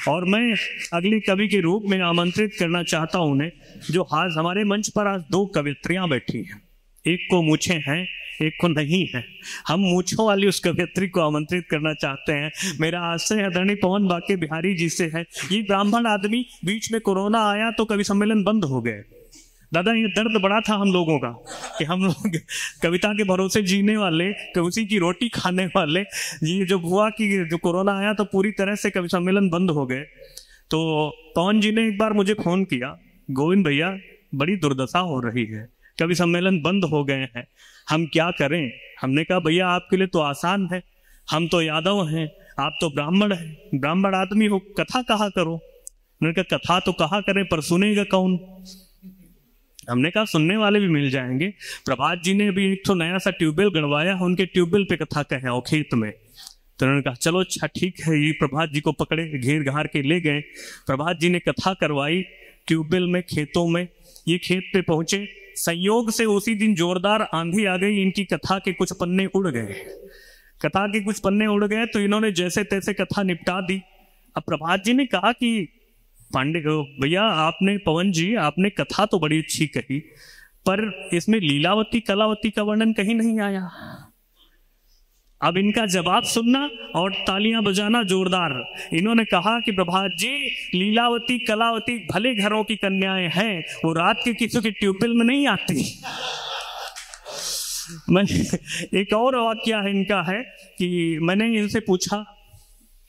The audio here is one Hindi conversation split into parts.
और मैं अगले कवि के रूप में आमंत्रित करना चाहता हूं उन्हें, जो आज हमारे मंच पर आज दो कवियत्रियां बैठी हैं, एक को मूछे हैं एक को नहीं है। हम मूछों वाली उस कवियत्री को आमंत्रित करना चाहते हैं। मेरा आशय आदरणीय पवन बाके बिहारी जी से है। ये ब्राह्मण आदमी, बीच में कोरोना आया तो कवि सम्मेलन बंद हो गए। दादा ये दर्द बड़ा था हम लोगों का कि हम लोग कविता के भरोसे जीने वाले, उसी की रोटी खाने वाले, ये जो हुआ कि जो कोरोना आया तो पूरी तरह से कवि सम्मेलन बंद हो गए। तो पवन जी ने एक बार मुझे फोन किया, गोविंद भैया बड़ी दुर्दशा हो रही है, कवि सम्मेलन बंद हो गए हैं, हम क्या करें। हमने कहा भैया आपके लिए तो आसान है, हम तो यादव हैं, आप तो ब्राह्मण हैं, ब्राह्मण आदमी हो, कथा कहा करो। उन्होंने कहा कथा तो कहा करें पर सुनेगा कौन। हमने कहा सुनने वाले भी मिल जाएंगे। प्रभात जी ने अभी एक तो नया सा ट्यूबवेल गड़वाया, उनके ट्यूबवेल पे कथा कहे और खेत में। तो उन्होंने कहा चलो अच्छा ठीक है। ये प्रभात जी को पकड़े, घेर घार के ले गए। प्रभात जी ने कथा करवाई ट्यूबवेल में, खेतों में। ये खेत पे पहुंचे, संयोग से उसी दिन जोरदार आंधी आ गई, इनकी कथा के कुछ पन्ने उड़ गए। कथा के कुछ पन्ने उड़ गए तो इन्होंने जैसे तैसे कथा निपटा दी। अब प्रभात जी ने कहा कि पांडे भैया आपने, पवन जी आपने कथा तो बड़ी अच्छी कही, पर इसमें लीलावती कलावती का वर्णन कहीं नहीं आया। अब इनका जवाब सुनना और तालियां बजाना जोरदार। इन्होंने कहा कि प्रभात जी लीलावती कलावती भले घरों की कन्याएं हैं, वो रात के किसी के ट्यूबवेल में नहीं आती। मैं एक और वाक्य है इनका है कि मैंने इनसे पूछा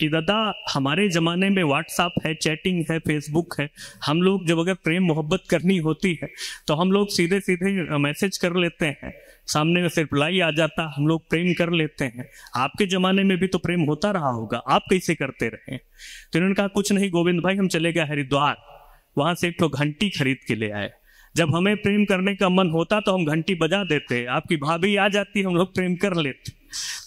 कि दादा हमारे ज़माने में व्हाट्सएप है, चैटिंग है, फेसबुक है, हम लोग जब अगर प्रेम मोहब्बत करनी होती है तो हम लोग सीधे सीधे मैसेज कर लेते हैं, सामने से रिप्लाई आ जाता, हम लोग प्रेम कर लेते हैं। आपके ज़माने में भी तो प्रेम होता रहा होगा, आप कैसे करते रहे। तो इन्होंने कहा कुछ नहीं गोविंद भाई, हम चले गए हरिद्वार, वहाँ से एक तो घंटी खरीद के ले आए। जब हमें प्रेम करने का मन होता तो हम घंटी बजा देते, आपकी भाभी आ जाती, हम लोग प्रेम कर लेते।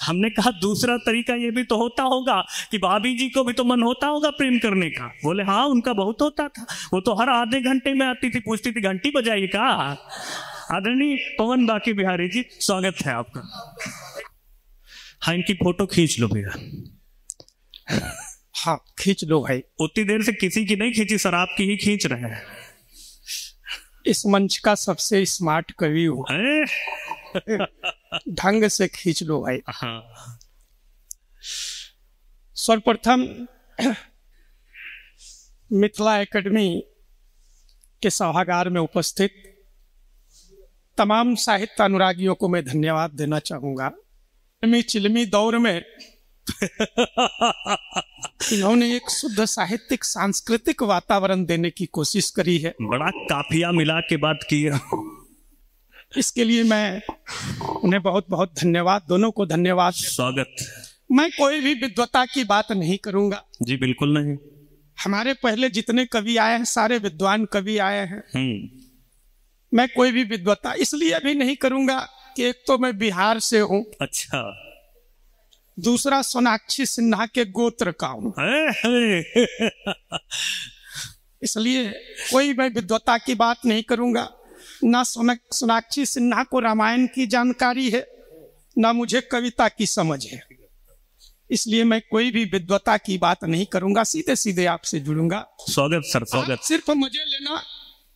हमने कहा दूसरा तरीका ये भी तो होता होगा कि भाभी जी को भी तो मन होता होगा प्रेम करने का। बोले हाँ उनका बहुत होता था, वो तो हर आधे घंटे में आती थी, पूछती थी घंटी बजाइए का। आदरणीय पवन बाके बिहारी जी स्वागत है आपका। हाँ इनकी फोटो खींच लो भैया। हाँ खींच लो भाई। उतनी देर से किसी की नहीं खींची सर, आपकी ही खींच रहे हैं। इस मंच का सबसे स्मार्ट कवि हो, ढंग से खींच लो भाई। हाँ। सर्वप्रथम मिथिला एकेडमी के सभागार में उपस्थित तमाम साहित्य अनुरागियों को मैं धन्यवाद देना चाहूंगा। चिलमी दौर में इन्होंने एक शुद्ध साहित्यिक सांस्कृतिक वातावरण देने की कोशिश करी है। बड़ा काफिया मिला के बात की है। इसके लिए मैं उन्हें बहुत बहुत धन्यवाद, दोनों को धन्यवाद। स्वागत। मैं कोई भी विद्वता की बात नहीं करूंगा। जी बिल्कुल नहीं। हमारे पहले जितने कवि आए हैं सारे विद्वान कवि आए हैं। मैं कोई भी विद्वता इसलिए भी नहीं करूंगा कि एक तो मैं बिहार से हूँ, अच्छा, दूसरा सोनाक्षी सिन्हा के गोत्र का हूँ। इसलिए कोई मैं विद्वता की बात नहीं करूंगा। ना सोनाक्षी सिन्हा को रामायण की जानकारी है, ना मुझे कविता की समझ है, इसलिए मैं कोई भी विद्वता की बात नहीं करूंगा, सीधे सीधे आपसे जुड़ूंगा। स्वागत सर, स्वागत। सिर्फ मजे लेना,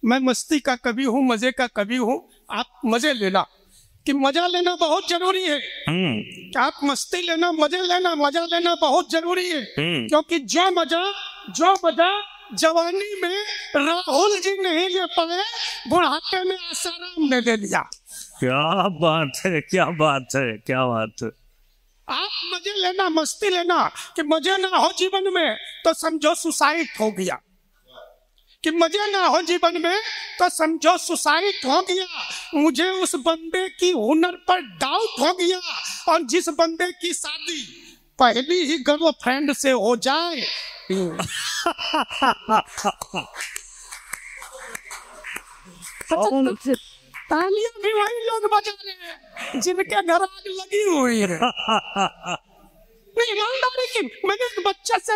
मैं मस्ती का कवि हूँ, मजे का कवि हूँ, आप मजे लेना, कि मजा लेना बहुत जरूरी है। कि आप मस्ती लेना, मजे लेना, मजा लेना बहुत जरूरी है। क्योंकि जो मजा जवानी में राहुल जी नहीं ले पाए, बुढ़ापे में आसाराम ने ले लिया। क्या बात है, क्या बात है, क्या बात है। आप मजे लेना, मस्ती लेना, कि मजे ना हो जीवन में तो समझो सुसाइड हो गया, कि मजे ना हो जीवन में तो समझो सुसाइड हो गया। मुझे उस बंदे की हुनर पर डाउट हो गया, और जिस बंदे की शादी पहली ही गर्लफ्रेंड से हो जाए। तालियां भी वही लोग बजा रहे हैं जिनके घर आग लगी हुई है। नहीं ईमानदारी की, मैंने एक बच्चे से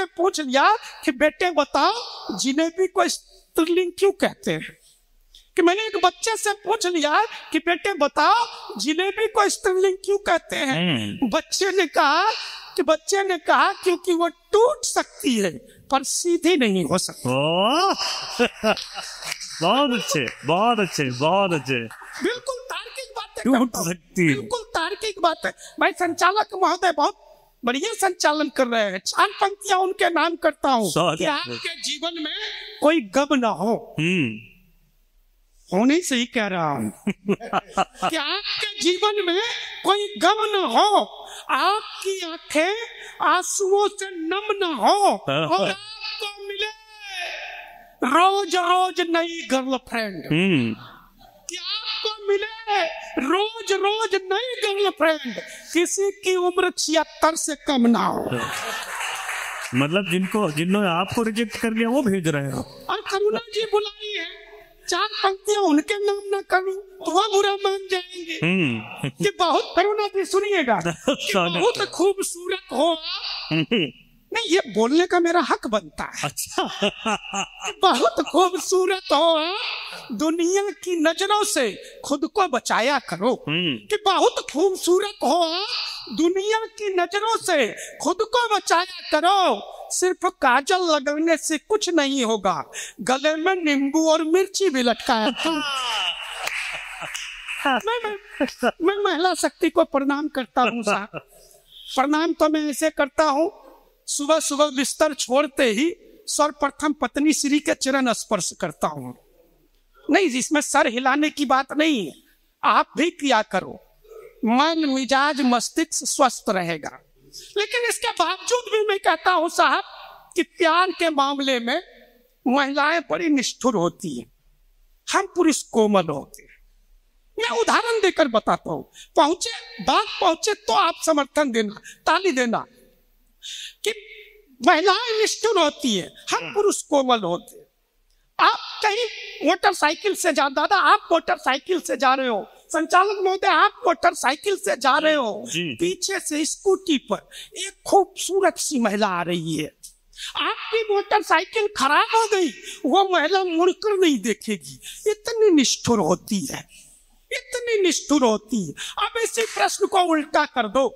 पूछ लिया कि बेटे बताओ जिलेबी को स्त्रीलिंग क्यों कहते हैं। कि मैंने एक बच्चे से पूछ लिया कि बेटे बताओ जिलेबी को स्त्रीलिंग क्यों कहते हैं। बच्चे ने कहा कि बच्चे ने कहा क्योंकि वो टूट सकती है पर सीधी नहीं हो सकती। बहुत अच्छे, बहुत अच्छे, बहुत अच्छे। बिल्कुल तार्किक बातें टूट सकती है, बिल्कुल तार्किक बात है। भाई संचालक महोदय बहुत बढ़िया संचालन कर रहे हैं। 4 पंक्तियां उनके नाम करता हूँ कि आपके जीवन में कोई गम ना हो। होने से ही कह रहा हूँ कि आपके जीवन में कोई गम न हो, आपकी आंखें आंसुओं से नम न हो और आपको मिले रोज रोज नई गर्लफ्रेंड। कि आपको मिले रोज रोज नई गर्लफ्रेंड, किसी की उम्र 76 से कम ना हो। मतलब जिन्होंने आपको रिजेक्ट कर लिया वो भेज रहे हो। और करुणा जी बुलाई है, 4 पंक्तियां उनके नाम ना करूं तो वह बुरा मान जाएंगे। कि बहुत करुणा जी सुनिएगा, बहुत खूबसूरत हो आप। नहीं, ये बोलने का मेरा हक बनता है। अच्छा। बहुत खूबसूरत हो आप, दुनिया की नजरों से खुद को बचाया करो। कि बहुत खूबसूरत हो आप, दुनिया की नजरों से खुद को बचाया करो। सिर्फ काजल लगाने से कुछ नहीं होगा, गले में नींबू और मिर्ची भी लटकाया था। मैं महिला शक्ति को प्रणाम करता हूँ साहब। प्रणाम तो मैं ऐसे करता हूँ, सुबह सुबह बिस्तर छोड़ते ही सर्वप्रथम पत्नी श्री के चरण स्पर्श करता हूँ। नहीं, जिसमें सर हिलाने की बात नहीं है, आप भी किया करो, मन मिजाज मस्तिष्क स्वस्थ रहेगा। लेकिन इसके बावजूद भी मैं कहता हूं साहब कि प्यार के मामले में महिलाएं बड़ी निष्ठुर होती हैं, हम पुरुष कोमल होते हैं। मैं उदाहरण देकर बताता हूं। बात पहुंचे तो आप समर्थन देना, ताली देना कि महिलाएं निष्ठुर होती हैं, हम पुरुष कोमल होते हैं। आप कहीं मोटरसाइकिल से दादा आप मोटरसाइकिल से जा रहे हो, संचालक महोदय आप मोटरसाइकिल से जा रहे हो, पीछे से स्कूटी पर एक खूबसूरत सी महिला आ रही है, आपकी मोटरसाइकिल खराब हो गई, वो महिला मुड़कर नहीं देखेगी। इतनी निष्ठुर होती है, इतनी निष्ठुर होती है। अब इसी प्रश्न को उल्टा कर दो,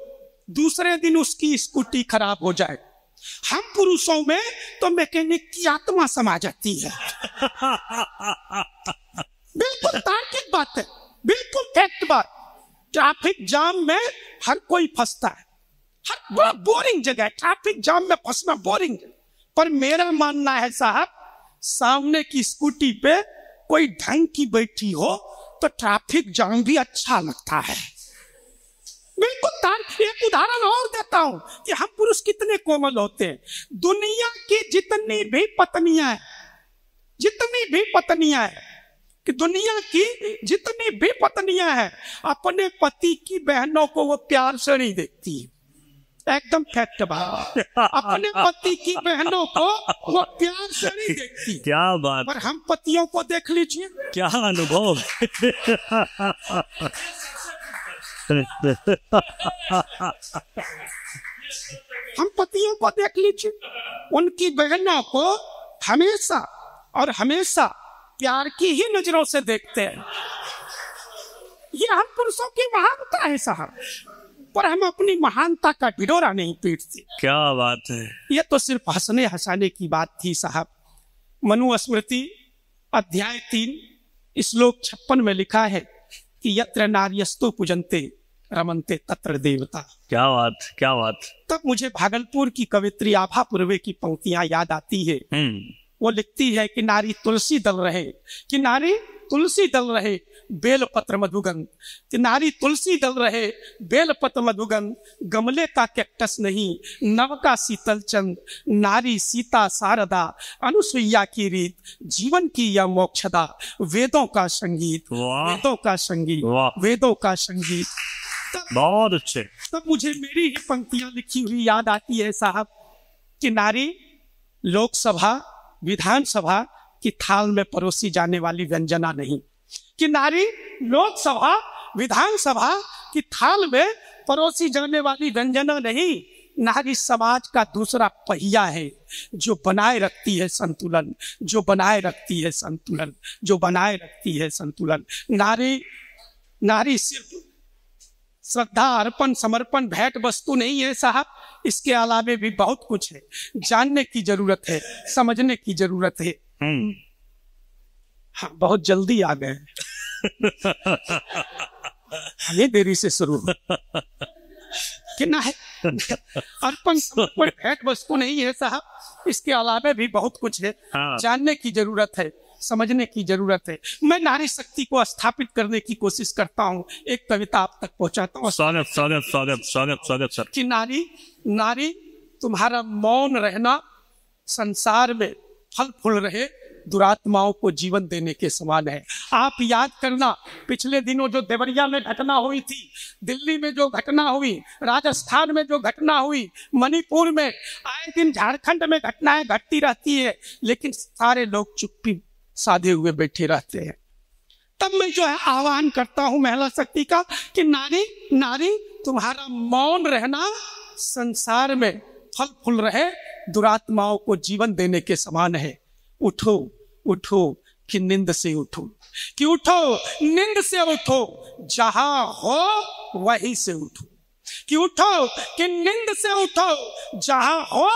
दूसरे दिन उसकी स्कूटी खराब हो जाए, हम पुरुषों में तो मैकेनिक की आत्मा समा जाती है। बिल्कुल तार्किक बात है, बिल्कुल फैक्ट बात। ट्रैफिक जाम में हर कोई फंसता है, हर बड़ा बोरिंग जगह है, ट्रैफिक जाम में फंसना बोरिंग है। पर मेरा मानना है साहब, सामने की स्कूटी पे कोई ढंग की बैठी हो तो ट्रैफिक जाम भी अच्छा लगता है। बिल्कुल एक उदाहरण और देता हूं कि हम पुरुष कितने कोमल होते हैं। दुनिया की जितनी भी पत्नियां हैं कि दुनिया की जितनी भी पत्नियां हैं, अपने पति की बहनों को वो प्यार से नहीं देखती। एकदम फैक्ट बात। अपने पति की बहनों को वो प्यार से नहीं देखती। क्या बात। पर हम पतियों को देख लीजिए, क्या अनुभव। हम पतियों को देख लीजिए, उनकी बहनों को हमेशा और हमेशा प्यार की ही नजरों से देखते हैं। ये हम पुरुषों की महानता है साहब, पर हम अपनी महानता का ढिढोरा नहीं पीटते। क्या बात है। ये तो सिर्फ हंसने हंसाने की बात थी साहब। मनुस्मृति अध्याय 3 श्लोक 56 में लिखा है कि यत्र नार्यस्तु पूजन्ते रमन्ते तत्र देवता। क्या बात, क्या बात। तब मुझे भागलपुर की कवित्री आभा पूर्वे की पंक्तियां याद आती है। वो लिखती है कि नारी तुलसी दल रहे, कि नारी तुलसी दल रहे बेलपत्र मधुगंध, कि नारी तुलसी दल रहे बेलपत्र मधुगंध, गमले का कैक्टस नहीं नव का शीतल चंद, नारी सीता शारदा अनुसुईया की रीत, जीवन की यह मोक्षदा, वेदों का संगीत, वेदों का संगीत, वेदों का संगीत। बहुत अच्छे। तब मुझे मेरी ही पंक्तियां लिखी हुई याद आती है साहब कि नारी लोकसभा विधानसभा की थाल में परोसी जाने वाली व्यंजना नहीं, कि नारी लोकसभा विधानसभा की थाल में परोसी जाने वाली व्यंजना नहीं, नारी समाज का दूसरा पहिया है जो बनाए रखती है संतुलन, जो बनाए रखती है संतुलन, जो बनाए रखती है संतुलन। नारी श्रद्धा अर्पण समर्पण भेंट वस्तु नहीं है साहब, इसके अलावे भी बहुत कुछ है। जानने की जरूरत है, समझने की जरूरत है। हाँ, बहुत जल्दी आ गए। ये देरी से शुरू कितना है। अर्पण समर्पण भेंट वस्तु नहीं है साहब, इसके अलावे भी बहुत कुछ है। हाँ। जानने की जरूरत है, समझने की जरूरत है। मैं नारी शक्ति को स्थापित करने की कोशिश करता हूँ, एक कविता आप तक पहुंचाता हूँ। स्वागत स्वागत स्वागत स्वागत स्वागत सर। कि नारी नारी तुम्हारा मौन रहना संसार में फल फूल रहे, दुरात्माओं को जीवन देने के समान है। आप याद करना, पिछले दिनों जो देवरिया में घटना हुई थी, दिल्ली में जो घटना हुई, राजस्थान में जो घटना हुई, मणिपुर में, आए दिन झारखंड में घटनाएं घटती रहती है, लेकिन सारे लोग चुप्पी साधे हुए बैठे रहते हैं। तब मैं जो है आह्वान करता हूं महिला शक्ति का कि नारी नारी तुम्हारा मौन रहना संसार में फल फूल रहे, दुरात्माओं को जीवन देने के समान है। उठो उठो कि नींद से उठो, कि उठो नींद से उठो, जहां हो वहीं से उठो, कि उठो कि नींद से उठो, जहां हो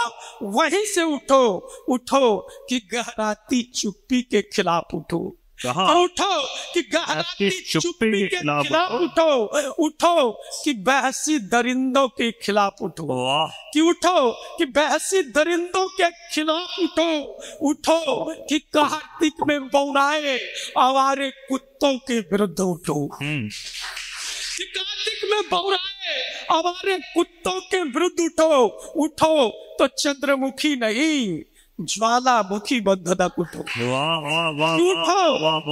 वहीं से उठो, उठो कि गहराती चुप्पी के खिलाफ उठो, उठो कि गहराती चुप्पी के खिलाफ उठो, उठो कि बहसी दरिंदों के खिलाफ उठो, कि उठो कि बहसी दरिंदों के खिलाफ उठो, उठो कि कार्तिक में बौराए आवारे कुत्तों के विरुद्ध उठो, कि कार्तिक में बौराए आवारे कुत्तों के विरुद्ध उठो, उठो तो चंद्रमुखी नहीं ज्वालामुखी बंधनक उठो,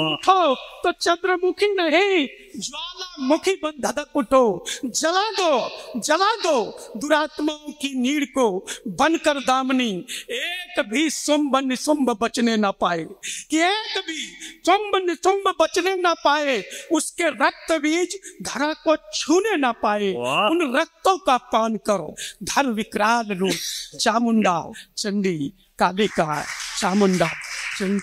उठो तो चंद्रमुखी नहीं ज्वालामुखी बंधनक उठो। जला दो दुरात्माओं की नीड़ को, बनकर दामनी एक भी शुंभ निशुंभ बचने ना पाए, कि एक भी शुंभ निशुंभ बचने ना पाए, उसके रक्त बीज धरा को छूने ना पाए, उन रक्तों का पान करो। धर विकराल रूप चामुंडा चंडी, कालिका चामुंडा चंडी